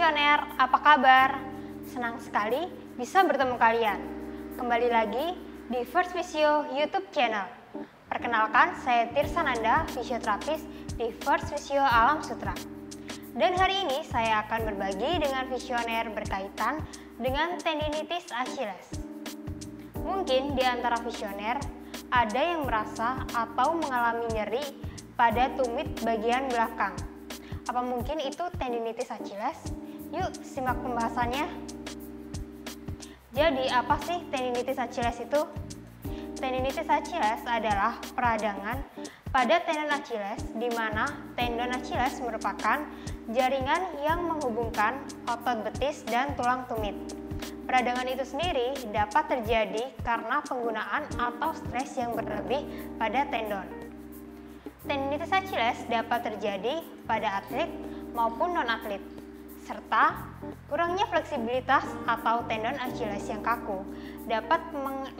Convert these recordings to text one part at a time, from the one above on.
visioner, apa kabar? Senang sekali bisa bertemu kalian. Kembali lagi di First Visio YouTube channel. Perkenalkan, saya Tirsananda, fisioterapis di First Visio Alam Sutra. Dan hari ini saya akan berbagi dengan visioner berkaitan dengan tendinitis Achilles. Mungkin di antara visioner ada yang merasa atau mengalami nyeri pada tumit bagian belakang. Apa mungkin itu tendinitis Achilles? Yuk simak pembahasannya. Jadi apa sih tendinitis Achilles itu? Tendinitis Achilles adalah peradangan pada tendon Achilles di mana tendon Achilles merupakan jaringan yang menghubungkan otot betis dan tulang tumit. Peradangan itu sendiri dapat terjadi karena penggunaan atau stres yang berlebih pada tendon. Tendinitis Achilles dapat terjadi pada atlet maupun non-atlet, serta kurangnya fleksibilitas atau tendon Achilles yang kaku dapat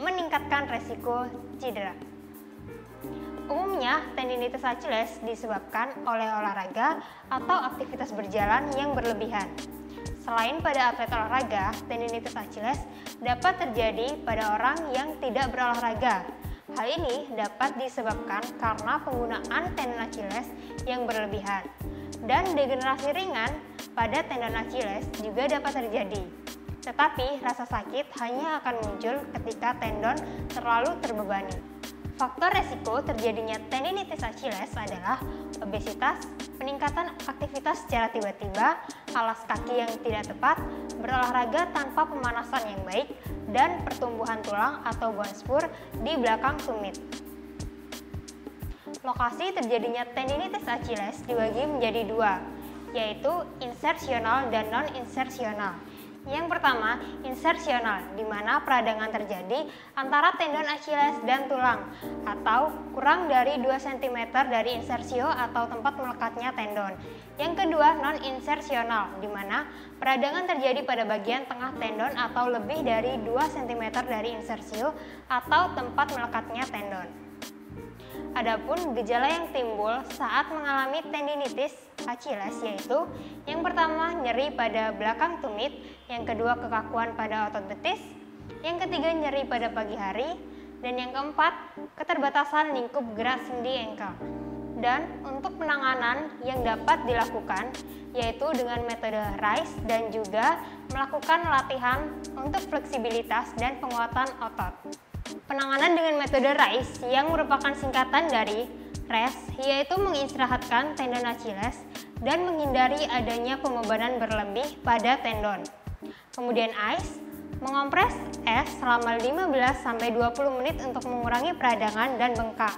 meningkatkan resiko cedera. Umumnya, tendinitis Achilles disebabkan oleh olahraga atau aktivitas berjalan yang berlebihan. Selain pada atlet olahraga, tendinitis Achilles dapat terjadi pada orang yang tidak berolahraga. Hal ini dapat disebabkan karena penggunaan tendon Achilles yang berlebihan. Dan degenerasi ringan pada tendon Achilles juga dapat terjadi. Tetapi rasa sakit hanya akan muncul ketika tendon terlalu terbebani. Faktor resiko terjadinya tendinitis Achilles adalah obesitas, peningkatan aktivitas secara tiba-tiba, alas kaki yang tidak tepat, berolahraga tanpa pemanasan yang baik, dan pertumbuhan tulang atau bone spur di belakang tumit. Lokasi terjadinya tendinitis Achilles dibagi menjadi dua, yaitu insersional dan non-insersional. Yang pertama, insersional, di mana peradangan terjadi antara tendon Achilles dan tulang, atau kurang dari 2 cm dari insersio atau tempat melekatnya tendon. Yang kedua, non-insersional, di mana peradangan terjadi pada bagian tengah tendon atau lebih dari 2 cm dari insersio atau tempat melekatnya tendon. Adapun gejala yang timbul saat mengalami tendinitis Achilles yaitu yang pertama nyeri pada belakang tumit, yang kedua kekakuan pada otot betis, yang ketiga nyeri pada pagi hari, dan yang keempat keterbatasan lingkup gerak sendi engkel. Dan untuk penanganan yang dapat dilakukan yaitu dengan metode RICE dan juga melakukan latihan untuk fleksibilitas dan penguatan otot. Penanganan dengan metode RICE yang merupakan singkatan dari rest, yaitu mengistirahatkan tendon Achilles dan menghindari adanya pembebanan berlebih pada tendon. Kemudian ICE, mengompres es selama 15-20 menit untuk mengurangi peradangan dan bengkak.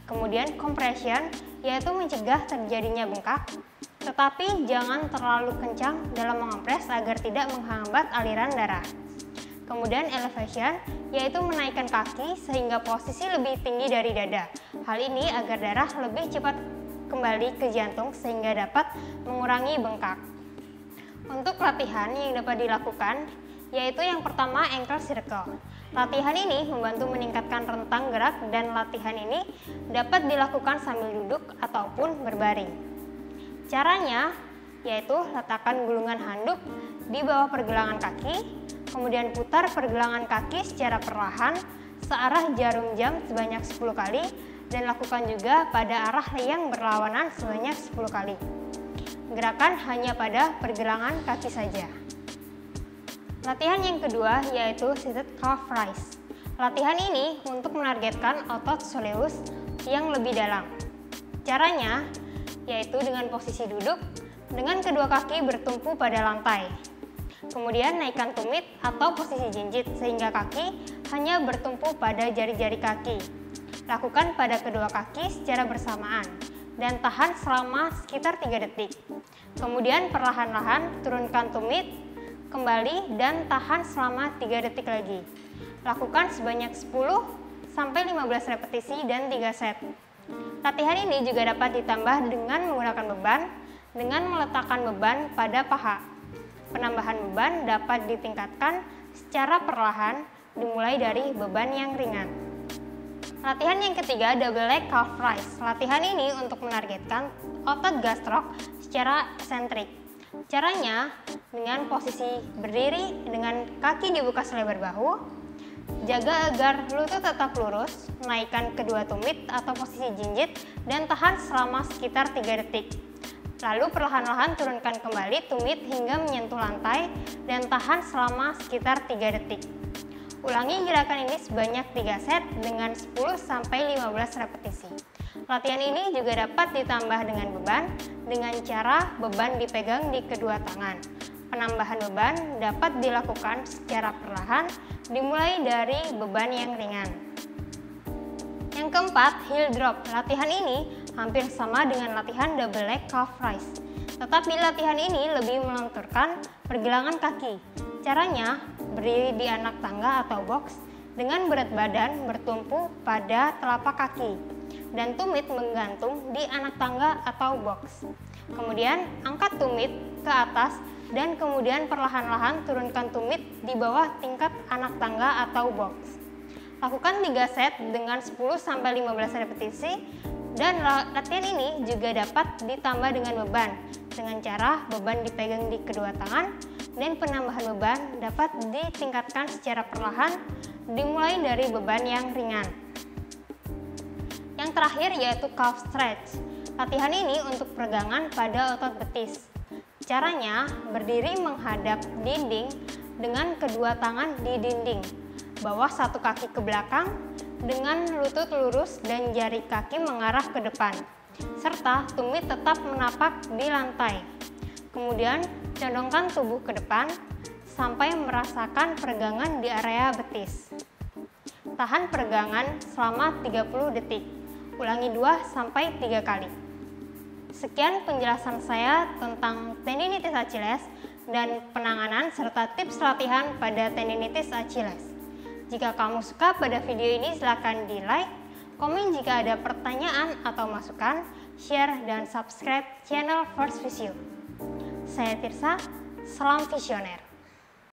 Kemudian compression, yaitu mencegah terjadinya bengkak, tetapi jangan terlalu kencang dalam mengompres agar tidak menghambat aliran darah. Kemudian elevation, yaitu menaikkan kaki sehingga posisi lebih tinggi dari dada. Hal ini agar darah lebih cepat kembali ke jantung sehingga dapat mengurangi bengkak. Untuk latihan yang dapat dilakukan, yaitu yang pertama ankle circle. Latihan ini membantu meningkatkan rentang gerak dan latihan ini dapat dilakukan sambil duduk ataupun berbaring. Caranya, yaitu letakkan gulungan handuk di bawah pergelangan kaki, kemudian putar pergelangan kaki secara perlahan searah jarum jam sebanyak 10 kali dan lakukan juga pada arah yang berlawanan sebanyak 10 kali. Gerakan hanya pada pergelangan kaki saja. Latihan yang kedua yaitu seated calf raise. Latihan ini untuk menargetkan otot soleus yang lebih dalam. Caranya yaitu dengan posisi duduk dengan kedua kaki bertumpu pada lantai. Kemudian naikkan tumit atau posisi jinjit sehingga kaki hanya bertumpu pada jari-jari kaki. Lakukan pada kedua kaki secara bersamaan dan tahan selama sekitar 3 detik. Kemudian perlahan-lahan turunkan tumit kembali dan tahan selama 3 detik lagi. Lakukan sebanyak 10-15 repetisi dan 3 set. Latihan ini juga dapat ditambah dengan menggunakan beban dengan meletakkan beban pada paha. Penambahan beban dapat ditingkatkan secara perlahan dimulai dari beban yang ringan. Latihan yang ketiga, double leg calf raise. Latihan ini untuk menargetkan otot gastrok secara eksentrik. Caranya dengan posisi berdiri dengan kaki dibuka selebar bahu, jaga agar lutut tetap lurus, naikkan kedua tumit atau posisi jinjit dan tahan selama sekitar 3 detik. Lalu perlahan-lahan turunkan kembali tumit hingga menyentuh lantai dan tahan selama sekitar 3 detik. Ulangi gerakan ini sebanyak 3 set dengan 10-15 repetisi. Latihan ini juga dapat ditambah dengan beban dengan cara beban dipegang di kedua tangan. Penambahan beban dapat dilakukan secara perlahan dimulai dari beban yang ringan. Yang keempat, heel drop. Latihan ini hampir sama dengan latihan double leg calf rise. Tetapi latihan ini lebih melenturkan pergelangan kaki. Caranya berdiri di anak tangga atau box dengan berat badan bertumpu pada telapak kaki dan tumit menggantung di anak tangga atau box. Kemudian angkat tumit ke atas dan kemudian perlahan-lahan turunkan tumit di bawah tingkat anak tangga atau box. Lakukan 3 set dengan 10-15 repetisi dan latihan ini juga dapat ditambah dengan beban dengan cara beban dipegang di kedua tangan dan penambahan beban dapat ditingkatkan secara perlahan dimulai dari beban yang ringan. Yang terakhir yaitu calf stretch. Latihan ini untuk peregangan pada otot betis. Caranya berdiri menghadap dinding dengan kedua tangan di dinding. Bawa satu kaki ke belakang dengan lutut lurus dan jari kaki mengarah ke depan. Serta tumit tetap menapak di lantai. Kemudian condongkan tubuh ke depan sampai merasakan peregangan di area betis. Tahan peregangan selama 30 detik. Ulangi 2-3 kali. Sekian penjelasan saya tentang tendinitis Achilles dan penanganan serta tips latihan pada tendinitis Achilles. Jika kamu suka pada video ini silahkan di like, komen jika ada pertanyaan atau masukan, share dan subscribe channel First Visio. Saya Tirsa, salam visioner.